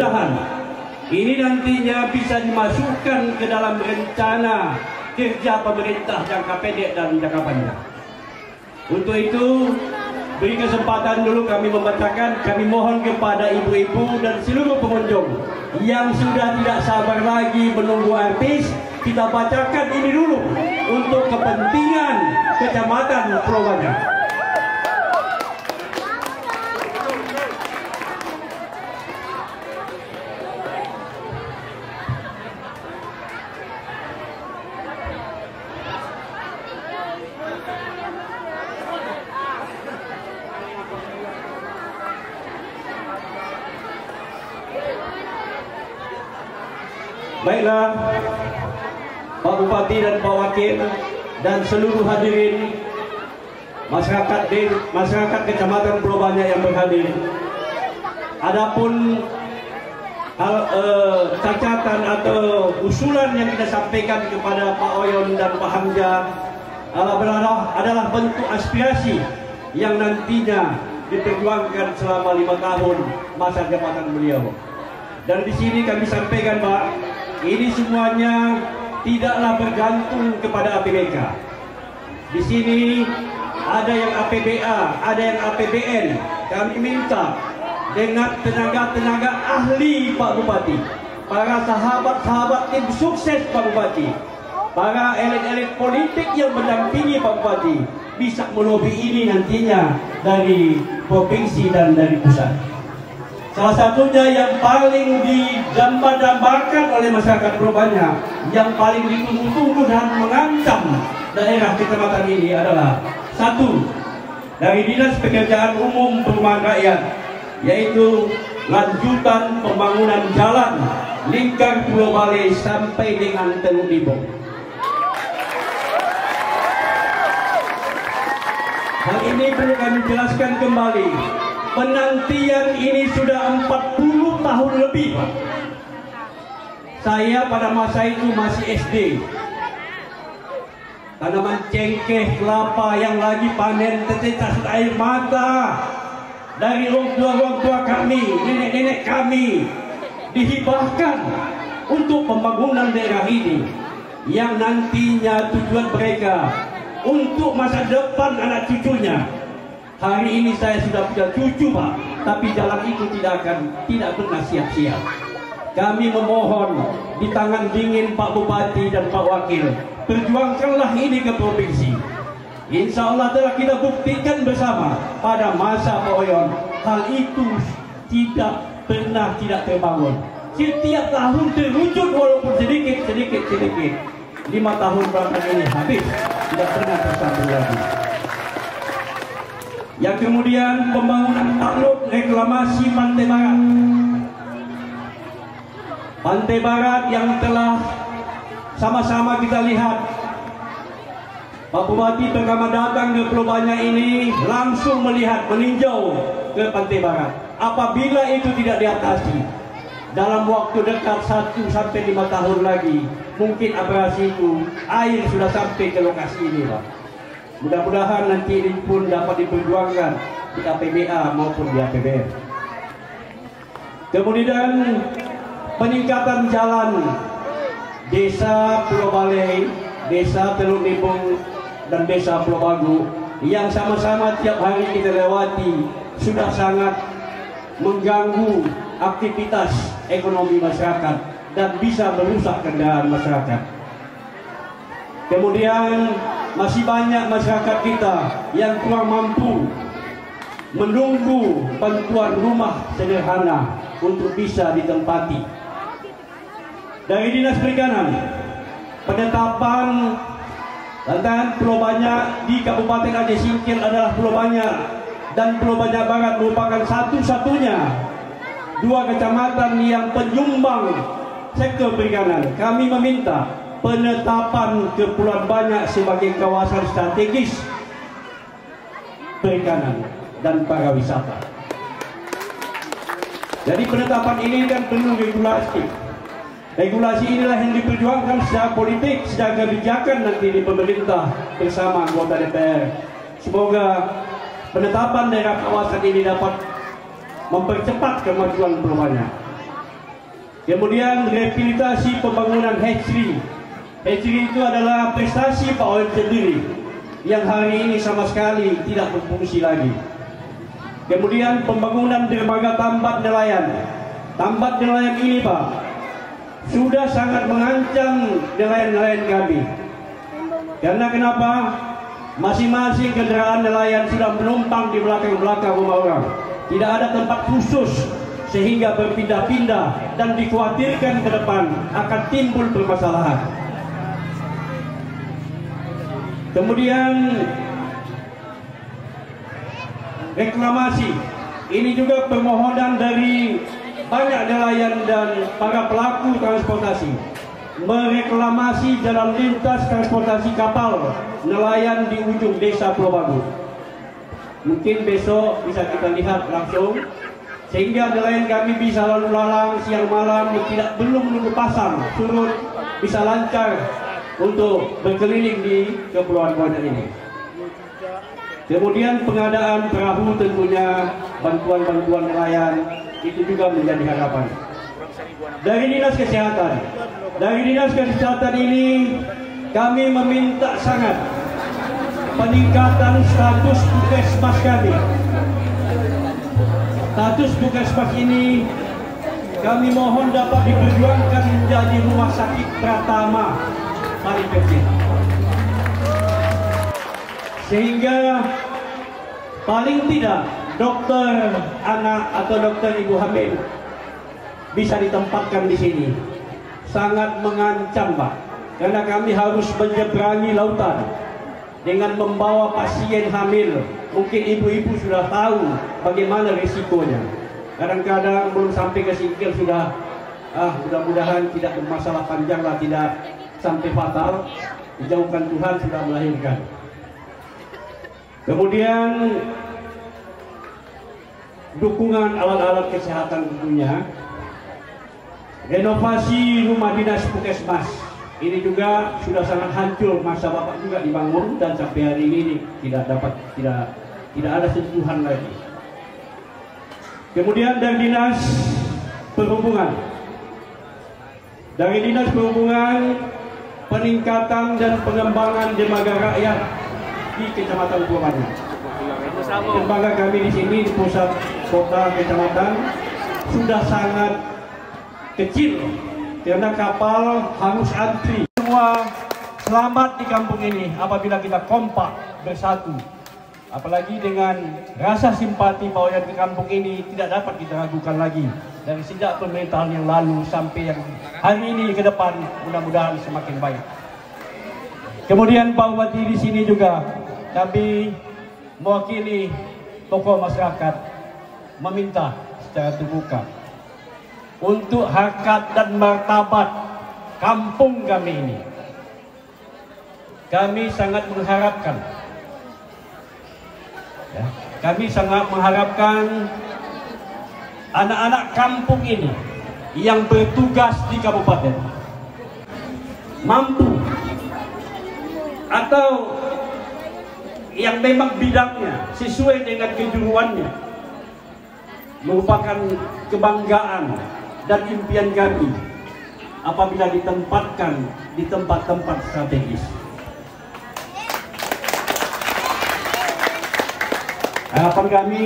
mudah-mudahan ini nantinya bisa dimasukkan ke dalam rencana kerja pemerintah jangka pendek dan jangka panjang. Untuk itu, beri kesempatan dulu kami membacakan. Kami mohon kepada ibu-ibu dan seluruh pengunjung yang sudah tidak sabar lagi menunggu artis, kita bacakan ini dulu untuk kepentingan Kecamatan Pulau Banyak. Baiklah, Pak Bupati dan Pak Wakil dan seluruh hadirin masyarakat Kecamatan Pulau Banyak yang berhadir. Adapun cacatan atau usulan yang kita sampaikan kepada Pak Oyon dan Pak Hamja adalah bentuk aspirasi yang nantinya diperjuangkan selama 5 tahun masa jabatan beliau. Dan di sini kami sampaikan, Pak, ini semuanya tidaklah bergantung kepada APBK. Di sini ada yang APBA, ada yang APBN. Kami minta dengan tenaga-tenaga ahli Pak Bupati, para sahabat-sahabat tim sukses Pak Bupati, para elit-elit politik yang mendampingi Pak Bupati, bisa melobi ini nantinya dari provinsi dan dari pusat. Salah satunya yang paling didambakan oleh masyarakat Pulau Banyak, yang paling ditunggu-tunggu dan mengancam daerah kecamatan ini adalah satu, dari Dinas Pekerjaan Umum Perumahan Rakyat, yaitu lanjutan pembangunan jalan lingkar Pulau Bale sampai dengan Teluk Libong. Hal ini perlu kami jelaskan kembali. Penantian ini sudah 40 tahun lebih, Pak. Saya pada masa itu masih SD. Tanaman cengkeh, kelapa yang lagi panen tetesan air mata dari orang tua kami, nenek-nenek kami, dihibahkan untuk pembangunan daerah ini yang nantinya tujuan mereka untuk masa depan anak cucunya. Hari ini saya sudah punya cucu, Pak, tapi jalan itu tidak pernah siap-siap. Kami memohon di tangan dingin Pak Bupati dan Pak Wakil, perjuangkanlah ini ke provinsi. Insya Allah telah kita buktikan bersama pada masa Pak Oyon, hal itu tidak pernah tidak terbangun. Setiap tahun terwujud walaupun sedikit. 5 tahun belakangan ini habis, tidak pernah tersambung lagi. Yang kemudian pembangunan takluk reklamasi Pantai Barat. Pantai Barat yang telah sama-sama kita lihat. Pak Bupati pertama datang ke Pulau Banyak ini langsung melihat, meninjau ke Pantai Barat. Apabila itu tidak diatasi, dalam waktu dekat 1 sampai 5 tahun lagi, mungkin abrasi itu air sudah sampai ke lokasi ini, Pak. Mudah-mudahan nanti ini pun dapat diperjuangkan di APBA maupun di APBN. Kemudian peningkatan jalan Desa Pulau Bale, Desa Teluk Libong, dan Desa Pulau Bagu yang sama-sama tiap hari kita lewati sudah sangat mengganggu aktivitas ekonomi masyarakat dan bisa merusak kendaraan masyarakat. Kemudian masih banyak masyarakat kita yang kurang mampu menunggu bantuan rumah sederhana untuk bisa ditempati. Dari Dinas Perikanan, penetapan lantaran Pulau Banyak di Kabupaten Aceh Singkil adalah Pulau Banyak dan Pulau Banyak Barat merupakan satu-satunya 2 kecamatan yang penyumbang sektor perikanan. Kami meminta penetapan Kepulauan Banyak sebagai kawasan strategis perikanan dan pariwisata. Jadi penetapan ini kan perlu regulasi. Regulasi inilah yang diperjuangkan secara politik, secara kebijakan nanti di pemerintah bersama anggota DPR. Semoga penetapan daerah kawasan ini dapat mempercepat kemajuan Pulau Banyak. Kemudian rehabilitasi pembangunan hatchery. Hatchery itu adalah prestasi Pak Oyon sendiri yang hari ini sama sekali tidak berfungsi lagi. Kemudian pembangunan dermaga tambat nelayan. Tambat nelayan ini Pak sudah sangat mengancam nelayan-nelayan kami. Karena kenapa? Masing-masing kendaraan nelayan sudah menumpang di belakang-belakang rumah orang. Tidak ada tempat khusus sehingga berpindah-pindah dan dikhawatirkan ke depan akan timbul permasalahan. Kemudian reklamasi. Ini juga permohonan dari banyak nelayan dan para pelaku transportasi. Mereklamasi jalan lintas transportasi kapal nelayan di ujung desa Pulau Bagu. Mungkin besok bisa kita lihat langsung, sehingga nelayan kami bisa lalu lalang siang malam, belum nunggu pasang surut, bisa lancar untuk berkeliling di Kepulauan Banyak ini. Kemudian pengadaan perahu, tentunya bantuan-bantuan nelayan itu juga menjadi harapan. Dari Dinas Kesehatan ini kami meminta sangat peningkatan status puskesmas kami. Status puskesmas ini kami mohon dapat diperjuangkan menjadi rumah sakit pertama paling kecil, sehingga paling tidak dokter anak atau dokter ibu hamil bisa ditempatkan di sini. Sangat mengancam Pak, karena kami harus menyeberangi lautan dengan membawa pasien hamil. Mungkin ibu-ibu sudah tahu bagaimana risikonya. Kadang-kadang belum sampai ke singkil sudah mudah-mudahan tidak bermasalah panjang lah, tidak sampai fatal, dijauhkan Tuhan, sudah melahirkan. Kemudian dukungan alat-alat kesehatan tentunya. Renovasi rumah dinas puskesmas ini juga sudah sangat hancur, masa Bapak juga dibangun dan sampai hari ini tidak ada sentuhan lagi. Kemudian dari Dinas Perhubungan, peningkatan dan pengembangan dermaga rakyat di Kecamatan Pulau Banyak. Dermaga kami di sini di pusat kota kecamatan sudah sangat kecil karena kapal harus antri. Semua selamat di kampung ini apabila kita kompak bersatu. Apalagi dengan rasa simpati Pak Oyon ke kampung ini tidak dapat kita ragukan lagi. Dari sejak pemerintahan yang lalu sampai yang hari ini ke depan, mudah-mudahan semakin baik. Kemudian Pak Bupati di sini juga kami mewakili tokoh masyarakat meminta secara terbuka untuk harkat dan martabat kampung kami ini. Kami sangat mengharapkan, kami sangat mengharapkan anak-anak kampung ini yang bertugas di kabupaten mampu atau yang memang bidangnya sesuai dengan kejuruannya merupakan kebanggaan dan impian kami apabila ditempatkan di tempat-tempat strategis. Harapan kami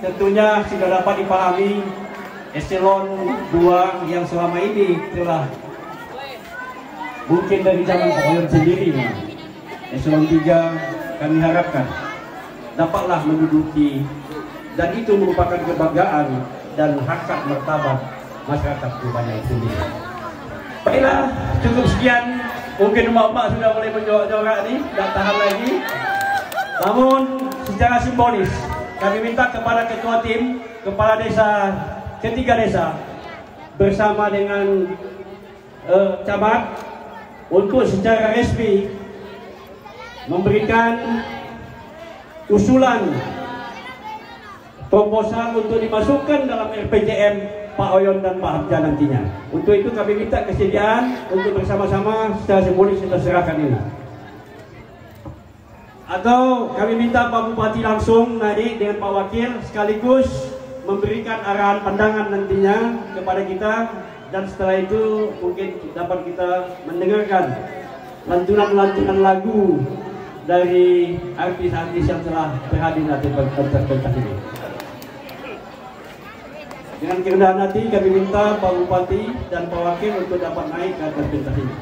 tentunya sudah dapat dipahami eselon 2 yang selama ini telah mungkin dari zaman Pak Oyon sendiri. Eselon 3 kami harapkan dapatlah menduduki, dan itu merupakan kebanggaan dan harkat martabat masyarakat Banyak sendiri. Baiklah, cukup sekian. Mungkin emak-emak sudah mulai menjorak-jorak nih, tidak tahan lagi. Namun secara simbolis kami minta kepada ketua tim, kepala desa, ketiga desa bersama dengan camat untuk secara resmi memberikan usulan proposal untuk dimasukkan dalam RPJM Pak Oyon dan Pak Hamzah nantinya. Untuk itu kami minta kesediaan untuk bersama-sama secara simbolis kita serahkan ini. Atau kami minta Pak Bupati langsung naik dengan Pak Wakil sekaligus memberikan arahan pandangan nantinya kepada kita dan setelah itu mungkin dapat kita mendengarkan lantunan-lantunan lagu dari artis-artis yang telah berhadir di pentas ini. Dengan kerendahan hati kami minta Pak Bupati dan Pak Wakil untuk dapat naik ke atas pentas ini.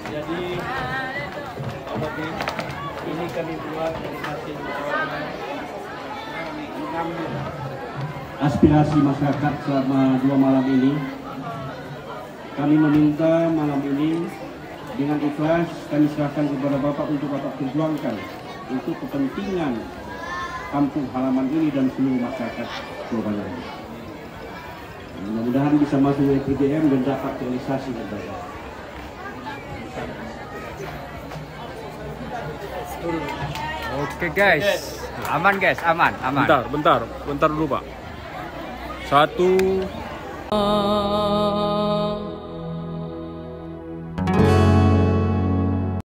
Jadi ini kami buat dari hasil mengambil aspirasi masyarakat selama 2 malam ini. Kami meminta malam ini dengan ikhlas kami serahkan kepada Bapak untuk Bapak perjuangkan untuk kepentingan kampung halaman ini dan seluruh masyarakat Surabaya. Mudah-mudahan bisa masuk ke PDM dan dapat realisasi kembali. Oke guys, aman guys, aman. Bentar dulu Pak. 1